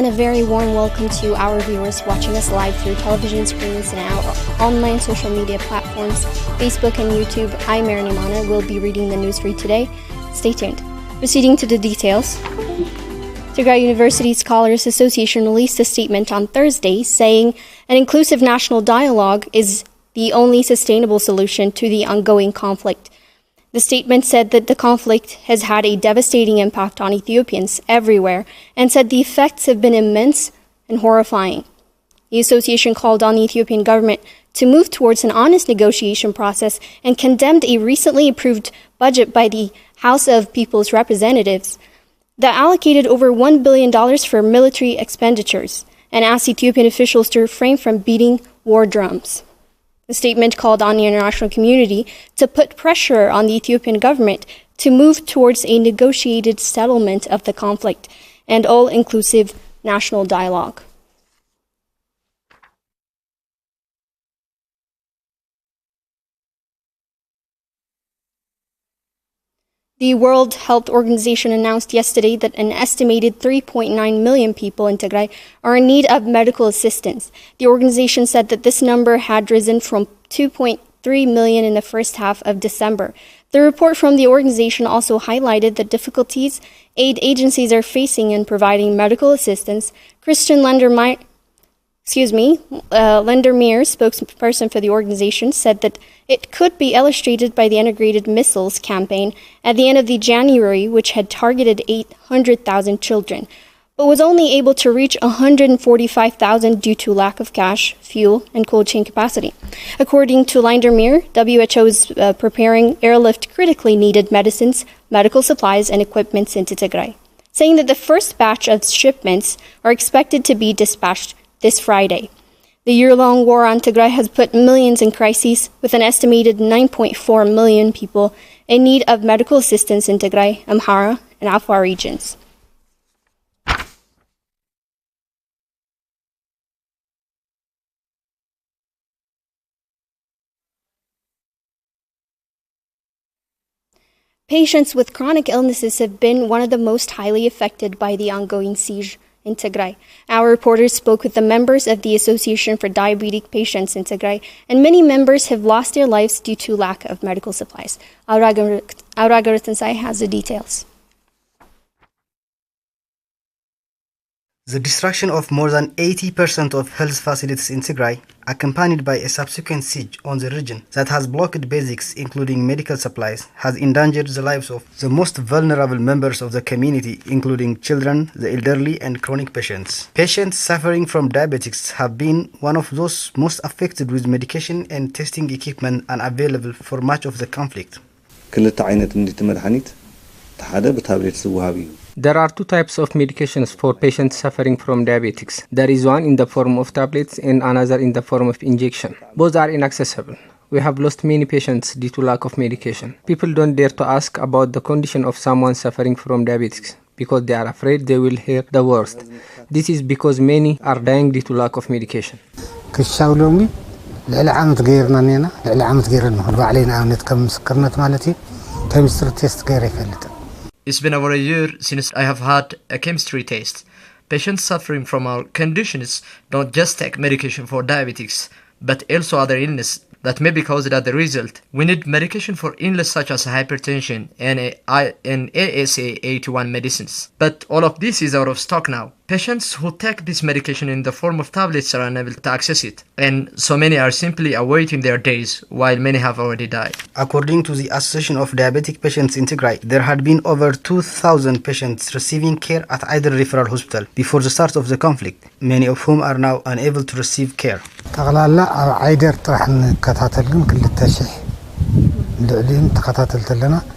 a very warm welcome to our viewers watching us live through television screens and our online social media platforms, Facebook and YouTube. I'm Marini Mana. We'll be reading the news for you today. Stay tuned. Proceeding to the details. Tigray University Scholars Association released a statement on Thursday saying an inclusive national dialogue is the only sustainable solution to the ongoing conflict. The statement said that the conflict has had a devastating impact on Ethiopians everywhere and said the effects have been immense and horrifying. The association called on the Ethiopian government to move towards an honest negotiation process and condemned a recently approved budget by the House of People's Representatives that allocated over $1 billion for military expenditures and asked Ethiopian officials to refrain from beating war drums. The statement called on the international community to put pressure on the Ethiopian government to move towards a negotiated settlement of the conflict and all-inclusive national dialogue. The World Health Organization announced yesterday that an estimated 3.9 million people in Tigray are in need of medical assistance. The organization said that this number had risen from 2.3 million in the first half of December. The report from the organization also highlighted the difficulties aid agencies are facing in providing medical assistance. Christian Lendermeyer, spokesperson for the organization, said that it could be illustrated by the integrated missiles campaign at the end of the January, which had targeted 800,000 children, but was only able to reach 145,000 due to lack of cash, fuel, and cold chain capacity. According to Lendermeyer, WHO is preparing airlift critically needed medicines, medical supplies, and equipment into Tigray, saying that the first batch of shipments are expected to be dispatched this Friday. The year-long war on Tigray has put millions in crises, with an estimated 9.4 million people in need of medical assistance in Tigray, Amhara, and Afar regions. Patients with chronic illnesses have been one of the most highly affected by the ongoing siege in Tigray. Our reporters spoke with the members of the Association for Diabetic Patients in Tigray, and many members have lost their lives due to lack of medical supplies. Auraga Ratansai has the details. The destruction of more than 80% of health facilities in Tigray, accompanied by a subsequent siege on the region that has blocked basics including medical supplies, has endangered the lives of the most vulnerable members of the community, including children, the elderly, and chronic patients. Patients suffering from diabetics have been one of those most affected, with medication and testing equipment unavailable for much of the conflict. There are two types of medications for patients suffering from diabetics. There is one in the form of tablets and another in the form of injection. Both are inaccessible. We have lost many patients due to lack of medication. People don't dare to ask about the condition of someone suffering from diabetics because they are afraid they will hear the worst. This is because many are dying due to lack of medication. It's been over a year since I have had a chemistry test. Patients suffering from our conditions don't just take medication for diabetics, but also other illness that may be caused as a result. We need medication for illness such as hypertension and ASA81 medicines. But all of this is out of stock now. Patients who take this medication in the form of tablets are unable to access it, and so many are simply awaiting their days, while many have already died. According to the Association of Diabetic Patients in Tigray, there had been over 2,000 patients receiving care at either referral hospital before the start of the conflict, many of whom are now unable to receive care.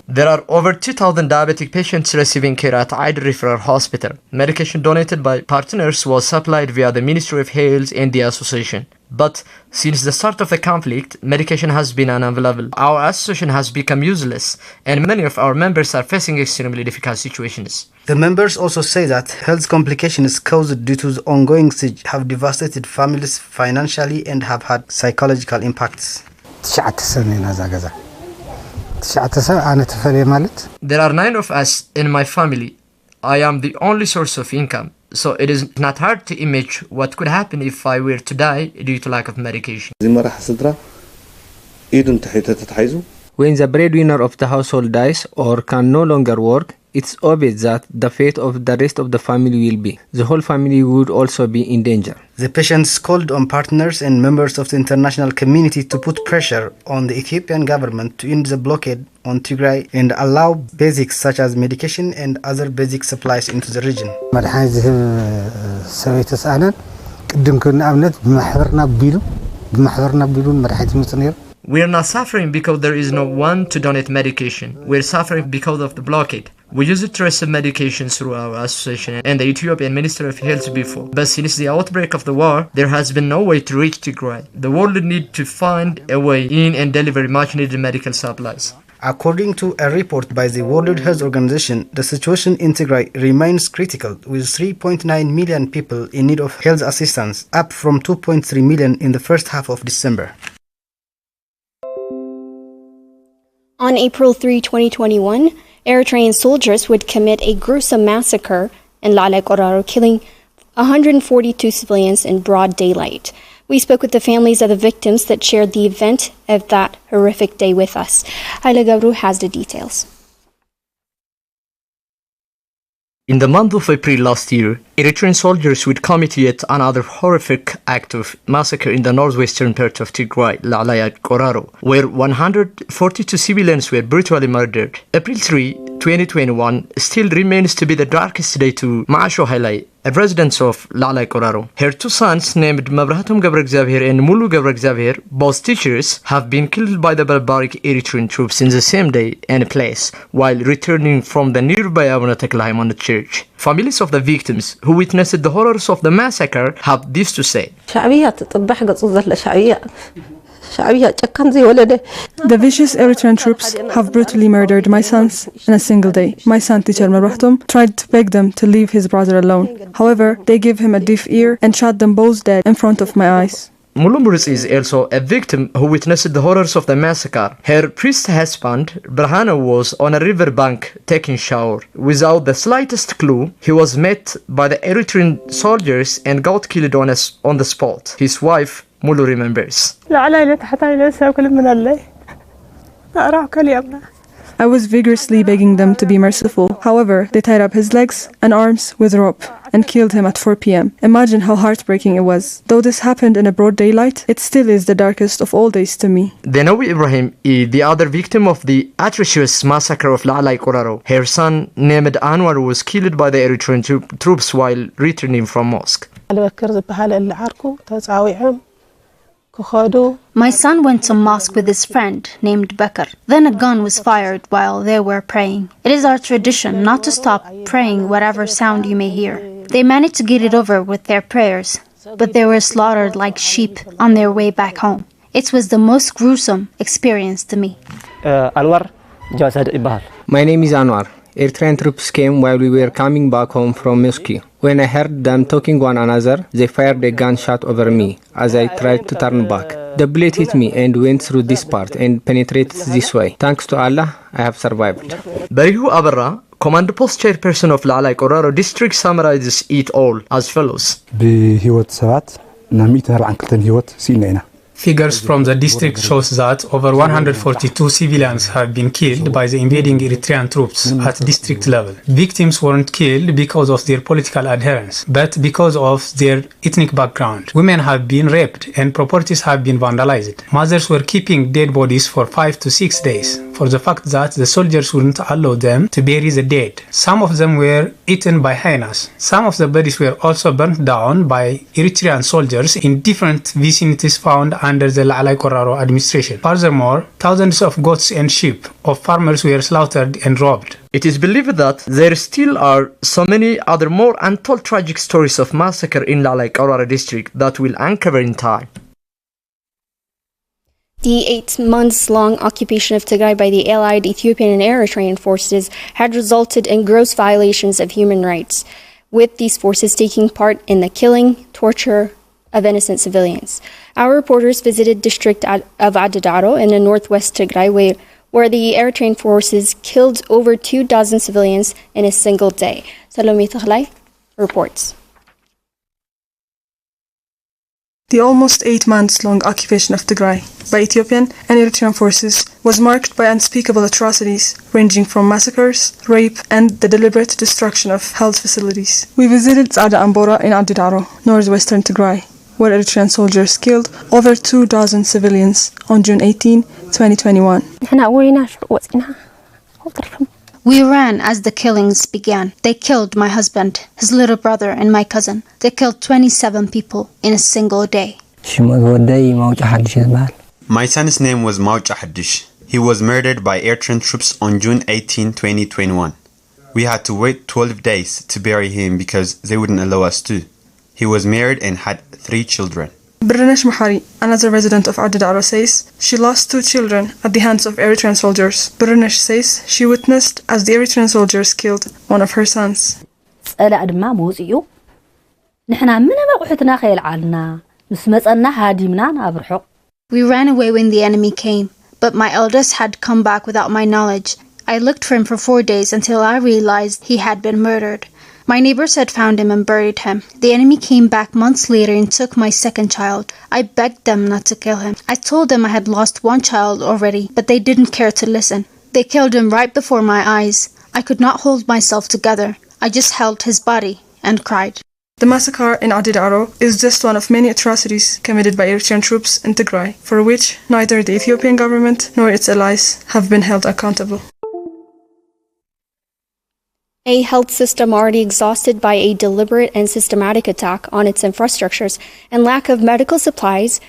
There are over 2,000 diabetic patients receiving care at Aider Referral Hospital. Medication donated by partners was supplied via the Ministry of Health and the association. But since the start of the conflict, medication has been unavailable. Our association has become useless, and many of our members are facing extremely difficult situations. The members also say that health complications caused due to the ongoing siege have devastated families financially and have had psychological impacts. There are 9 of us in my family. I am the only source of income. So it is not hard to imagine what could happen if I were to die due to lack of medication. When the breadwinner of the household dies or can no longer work, it's obvious that the fate of the rest of the family will be. The whole family would also be in danger. The patients called on partners and members of the international community to put pressure on the Ethiopian government to end the blockade on Tigray and allow basics such as medication and other basic supplies into the region. We are not suffering because there is no one to donate medication. We are suffering because of the blockade. We used to receive medication through our association and the Ethiopian Ministry of Health before. But since the outbreak of the war, there has been no way to reach Tigray. The world needs to find a way in and deliver much needed medical supplies. According to a report by the World Health Organization, the situation in Tigray remains critical, with 3.9 million people in need of health assistance, up from 2.3 million in the first half of December. On April 3, 2021, Eritrean soldiers would commit a gruesome massacre in Lale Koraro, killing 142 civilians in broad daylight. We spoke with the families of the victims that shared the event of that horrific day with us. Haile Gabru has the details. In the month of April last year, Eritrean soldiers would commit yet another horrific act of massacre in the northwestern part of Tigray, La'alaya Koraro, where 142 civilians were brutally murdered. April 3, 2021 still remains to be the darkest day to Ma'asho Hailai, a resident of La'alaya Koraro. Her two sons, named Mabrahatum Gabra Xavier and Mulu Gabra Xavier, both teachers, have been killed by the barbaric Eritrean troops in the same day and place while returning from the nearby Abuna Tekla Haymanot church. Families of the victims who witnessed the horrors of the massacre have this to say. The vicious Eritrean troops have brutally murdered my sons in a single day. My son, teacher Marwahtum, tried to beg them to leave his brother alone. However, they gave him a deaf ear and shot them both dead in front of my eyes. Mulumurus is also a victim who witnessed the horrors of the massacre. Her priest husband, Brahana, was on a riverbank taking shower. Without the slightest clue, he was met by the Eritrean soldiers and got killed on the spot. His wife, Mulu, remembers. I was vigorously begging them to be merciful. However, they tied up his legs and arms with rope and killed him at 4 p.m. Imagine how heartbreaking it was. Though this happened in a broad daylight, it still is the darkest of all days to me. Denawi Ibrahim is the other victim of the atrocious massacre of La'alaya Koraro. Her son, named Anwar, was killed by the Eritrean troops while returning from mosque. My son went to mosque with his friend named Bakr. Then a gun was fired while they were praying. It is our tradition not to stop praying whatever sound you may hear. They managed to get it over with their prayers, but they were slaughtered like sheep on their way back home. It was the most gruesome experience to me. My name is Anwar. Eritrean troops came while we were coming back home from mosque. When I heard them talking one another, they fired a gunshot over me as I tried to turn back. The bullet hit me and went through this part and penetrated this way. Thanks to Allah, I have survived. Barihu Abarra, command post chairperson of La'alaya Koraro district, summarizes it all as follows. Figures from the district shows that over 142 civilians have been killed by the invading Eritrean troops at district level. Victims weren't killed because of their political adherence, but because of their ethnic background. Women have been raped and properties have been vandalized. Mothers were keeping dead bodies for 5 to 6 days for the fact that the soldiers wouldn't allow them to bury the dead. Some of them were eaten by hyenas. Some of the bodies were also burnt down by Eritrean soldiers in different vicinities found under the La'alaya Koraro administration. Furthermore, thousands of goats and sheep of farmers were slaughtered and robbed. It is believed that there still are so many other more untold tragic stories of massacre in La'alaya Koraro district that will uncover in time. The 8-month-long occupation of Tigray by the allied Ethiopian and Eritrean forces had resulted in gross violations of human rights, with these forces taking part in the killing, torture of innocent civilians. Our reporters visited district of Adadaro in the northwest Tigray, where the Eritrean forces killed over 24 civilians in a single day. Salome Takhlai reports. The almost 8 months long occupation of Tigray by Ethiopian and Eritrean forces was marked by unspeakable atrocities ranging from massacres, rape, and the deliberate destruction of health facilities. We visited Tzada Ambora in Adidaro, northwestern Tigray, where Eritrean soldiers killed over 2,000 civilians on June 18, 2021. We ran as the killings began. They killed my husband, his little brother, and my cousin. They killed 27 people in a single day. My son's name was Maucha Haddish. He was murdered by Eritrean troops on June 18, 2021. We had to wait 12 days to bury him because they wouldn't allow us to. He was married and had 3 children. Birnesh Mahari, another resident of Adidaro, says she lost 2 children at the hands of Eritrean soldiers. Birnesh says she witnessed as the Eritrean soldiers killed one of her sons. We ran away when the enemy came, but my eldest had come back without my knowledge. I looked for him for 4 days until I realized he had been murdered. My neighbors had found him and buried him. The enemy came back months later and took my second child. I begged them not to kill him. I told them I had lost 1 child already, but they didn't care to listen. They killed him right before my eyes. I could not hold myself together. I just held his body and cried. The massacre in Adidaro is just one of many atrocities committed by Eritrean troops in Tigray, for which neither the Ethiopian government nor its allies have been held accountable. A health system already exhausted by a deliberate and systematic attack on its infrastructures and lack of medical supplies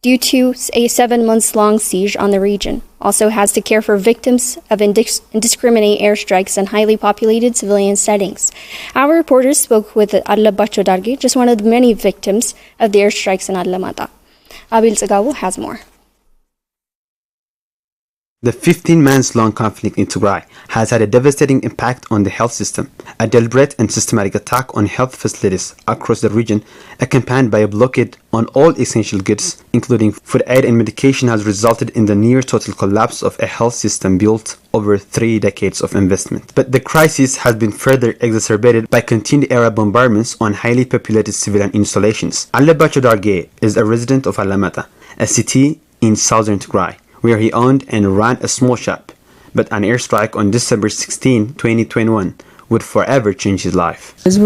due to a 7-month-long siege on the region, also has to care for victims of indiscriminate airstrikes in highly populated civilian settings. Our reporters spoke with Allabacho Darge, just one of the many victims of the airstrikes in Allamata. Abil Tsagawu has more. The 15-month-long conflict in Tigray has had a devastating impact on the health system. A deliberate and systematic attack on health facilities across the region, accompanied by a blockade on all essential goods, including food aid and medication, has resulted in the near-total collapse of a health system built over 3 decades of investment. But the crisis has been further exacerbated by continued air bombardments on highly populated civilian installations. Allabacho Darge is a resident of Allamata, a city in southern Tigray, where he owned and ran a small shop, but an airstrike on December 16, 2021 would forever change his life. It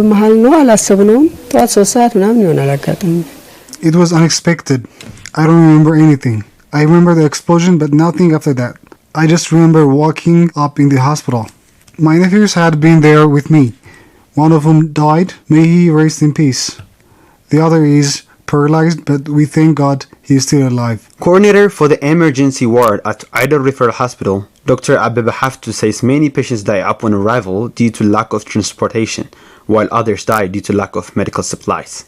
was unexpected. I don't remember anything. I remember the explosion, but nothing after that. I just remember walking up in the hospital. My nephews had been there with me. One of whom died. May he rest in peace. The other is paralyzed, but we thank God he is still alive. Coordinator for the emergency ward at Idle Referral Hospital, Dr. Abeba Haftu, says many patients die upon arrival due to lack of transportation, while others die due to lack of medical supplies.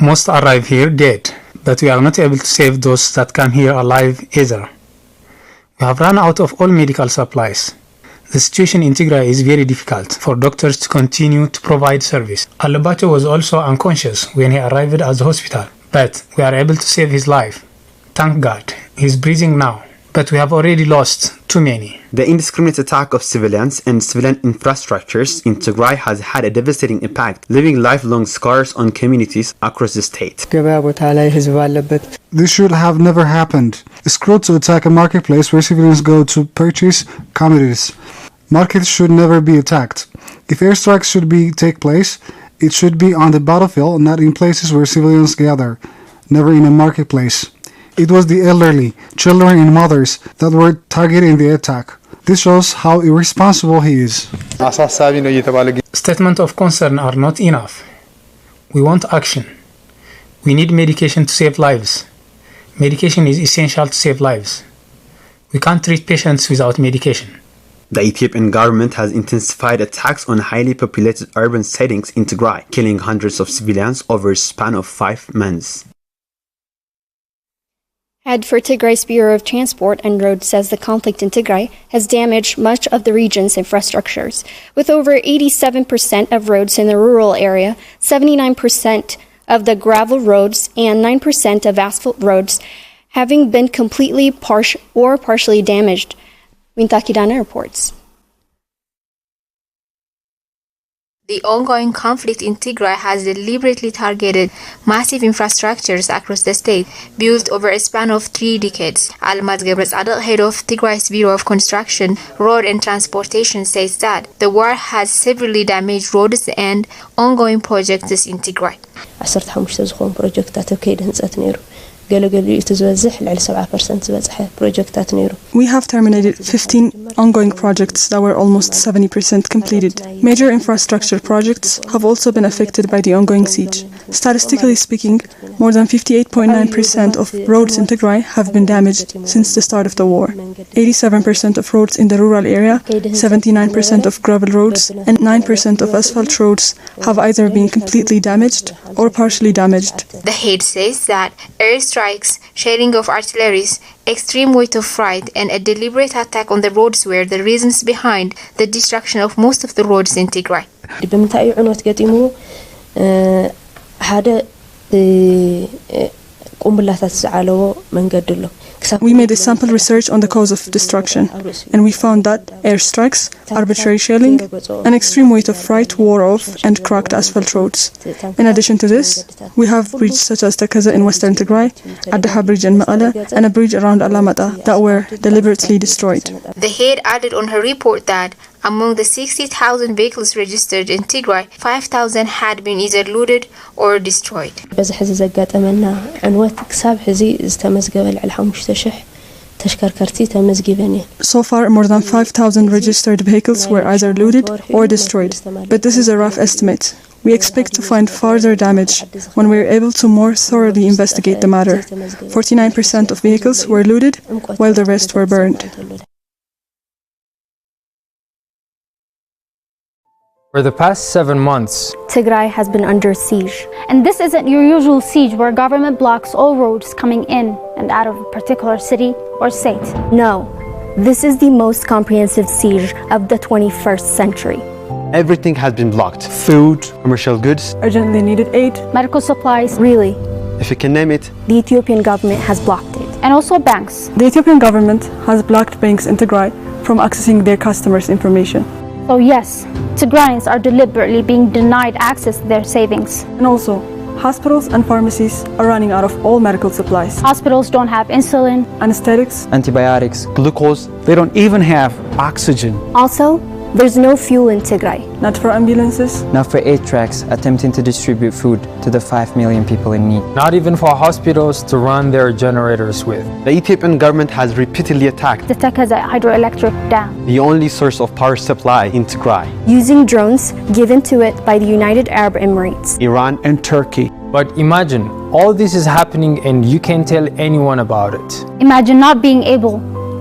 Most arrive here dead, but we are not able to save those that come here alive either. We have run out of all medical supplies. The situation in Tigray is very difficult for doctors to continue to provide service. Allabacho was also unconscious when he arrived at the hospital, but we are able to save his life. Thank God, he is breathing now, but we have already lost too many. The indiscriminate attack of civilians and civilian infrastructures in Tigray has had a devastating impact, leaving lifelong scars on communities across the state. This should have never happened. It's cruel to attack a marketplace where civilians go to purchase commodities. Markets should never be attacked. If airstrikes should take place, it should be on the battlefield, not in places where civilians gather, never in a marketplace. It was the elderly, children and mothers that were targeted in the attack. This shows how irresponsible he is. Statements of concern are not enough. We want action. We need medication to save lives. Medication is essential to save lives. We can't treat patients without medication. The Ethiopian government has intensified attacks on highly populated urban settings in Tigray, killing hundreds of civilians over a span of 5 months. Head for Tigray's Bureau of Transport and Roads says the conflict in Tigray has damaged much of the region's infrastructures, with over 87% of roads in the rural area, 79% of the gravel roads, and 9% of asphalt roads having been completely partially damaged. Wintakidana reports. The ongoing conflict in Tigray has deliberately targeted massive infrastructures across the state, built over a span of 3 decades. Almaz Gebretzadeh, head of Tigray's Bureau of Construction, Road and Transportation, says that the war has severely damaged roads and ongoing projects in Tigray. We have terminated 15 ongoing projects that were almost 70% completed. Major infrastructure projects have also been affected by the ongoing siege. Statistically speaking, more than 58.9% of roads in Tigray have been damaged since the start of the war. 87% of roads in the rural area, 79% of gravel roads, and 9% of asphalt roads have either been completely damaged or partially damaged. The head says that airstrikes, shelling of artillery, extreme weight of freight, and a deliberate attack on the roads were the reasons behind the destruction of most of the roads in Tigray. We made a sample research on the cause of destruction, and we found that airstrikes, arbitrary shelling, and extreme weight of freight wore off and cracked asphalt roads. In addition to this, we have bridges such as Takaza in western Tigray, Addaha Bridge in Ma'ala, and a bridge around Alamata that were deliberately destroyed. The head added on her report that among the 60,000 vehicles registered in Tigray, 5,000 had been either looted or destroyed. So far, more than 5,000 registered vehicles were either looted or destroyed, but this is a rough estimate. We expect to find further damage when we are able to more thoroughly investigate the matter. 49% of vehicles were looted, while the rest were burned. For the past 7 months, Tigray has been under siege. And this isn't your usual siege where government blocks all roads coming in and out of a particular city or state. No, this is the most comprehensive siege of the 21st century. Everything has been blocked. Food, commercial goods, Urgently needed aid, Medical supplies, Really, if you can name it. the Ethiopian government has blocked it. and also banks. The Ethiopian government has blocked banks in Tigray from accessing their customers' information. So yes, Tigrayans are deliberately being denied access to their savings. And also, hospitals and pharmacies are running out of all medical supplies. Hospitals don't have insulin. Anesthetics, antibiotics, Glucose, they don't even have oxygen. Also, there's no fuel in Tigray. not for ambulances, Not for 8 trucks attempting to distribute food to the 5 million people in need. not even for hospitals to run their generators with. the Ethiopian government has repeatedly attacked The Takaza hydroelectric dam. the only source of power supply in Tigray, Using drones given to it by the United Arab Emirates. Iran, And Turkey. But imagine, all this is happening and you can't tell anyone about it. Imagine not being able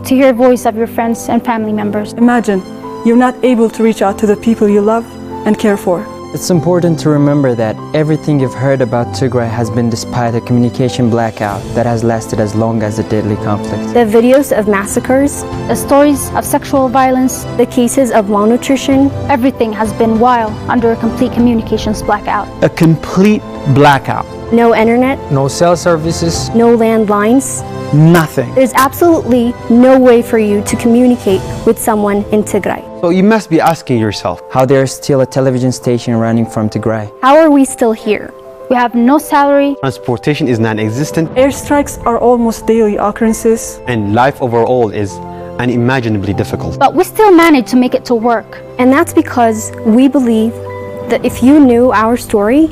to hear the voice of your friends and family members. imagine you're not able to reach out to the people you love and care for. It's important to remember that everything you've heard about Tigray has been despite a communication blackout that has lasted as long as the deadly conflict. The videos of massacres, The stories of sexual violence, the cases of malnutrition, everything has been while under a complete communications blackout. A complete blackout. no internet, No cell services, no landlines. Nothing. There's absolutely no way for you to communicate with someone in Tigray. so you must be asking yourself, How there's still a television station running from Tigray. How are we still here? We have no salary. transportation is non-existent Airstrikes are almost daily occurrences. and life overall is unimaginably difficult. But we still manage to make it to work. And that's because we believe that if you knew our story,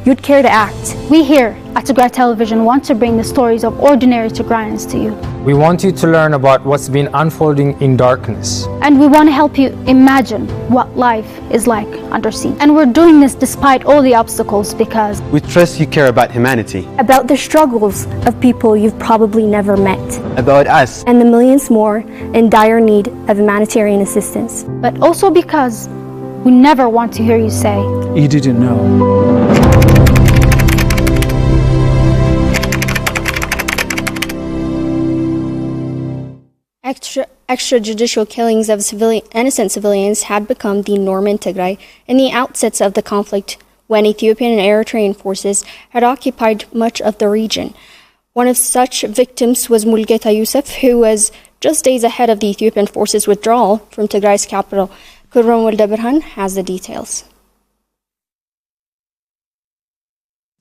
you'd care to act. We here at Tigray Television want to bring the stories of ordinary Tigrayans to you. we want you to learn about what's been unfolding in darkness. And we want to help you imagine what life is like under siege. And we're doing this despite all the obstacles because We trust you care about humanity, About the struggles of people you've probably never met, about us, and the millions more in dire need of humanitarian assistance. but also because we never want to hear you say, You didn't know. Extrajudicial killings of innocent civilians had become the norm in Tigray in the outsets of the conflict when Ethiopian and Eritrean forces had occupied much of the region. One of such victims was Mulgeta Yusuf, who was just days ahead of the Ethiopian forces' withdrawal from Tigray's capital. Kurram Waldeberhan has the details.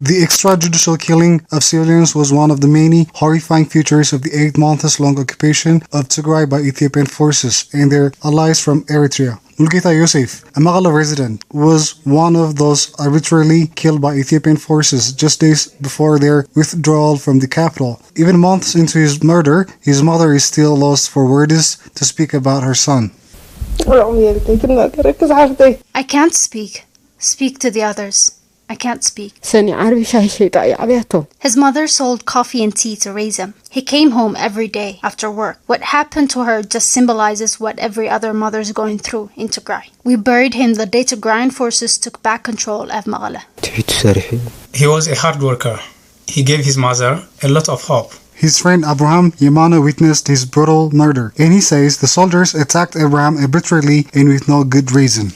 The extrajudicial killing of civilians was one of the many horrifying features of the 8 months long occupation of Tigray by Ethiopian forces and their allies from Eritrea. Mulgeta Yosef, a Magala resident, was one of those arbitrarily killed by Ethiopian forces just days before their withdrawal from the capital. Even months into his murder, his mother is still lost for words to speak about her son. I can't speak. Speak to the others. I can't speak. His mother sold coffee and tea to raise him. He came home every day after work. What happened to her just symbolizes what every other mother's going through in Tigray. We buried him the day Tigrayan forces took back control of Magala. He was a hard worker. He gave his mother a lot of hope. His friend Abraham Yamana witnessed his brutal murder, and he says the soldiers attacked Abraham arbitrarily and with no good reason.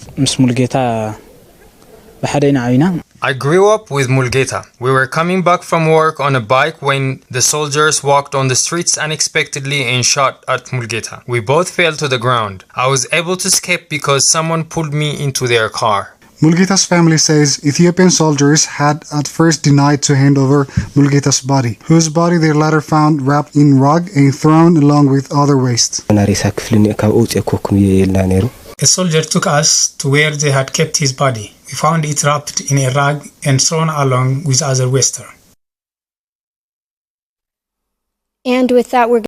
I grew up with Mulgeta. We were coming back from work on a bike when the soldiers walked on the streets unexpectedly and shot at Mulgeta. We both fell to the ground. I was able to escape because someone pulled me into their car. Mulgeta's family says Ethiopian soldiers had at first denied to hand over Mulgeta's body, whose body they later found wrapped in rug and thrown along with other waste. A soldier took us to where they had kept his body. We found it wrapped in a rug and thrown along with other waste. And with that, we're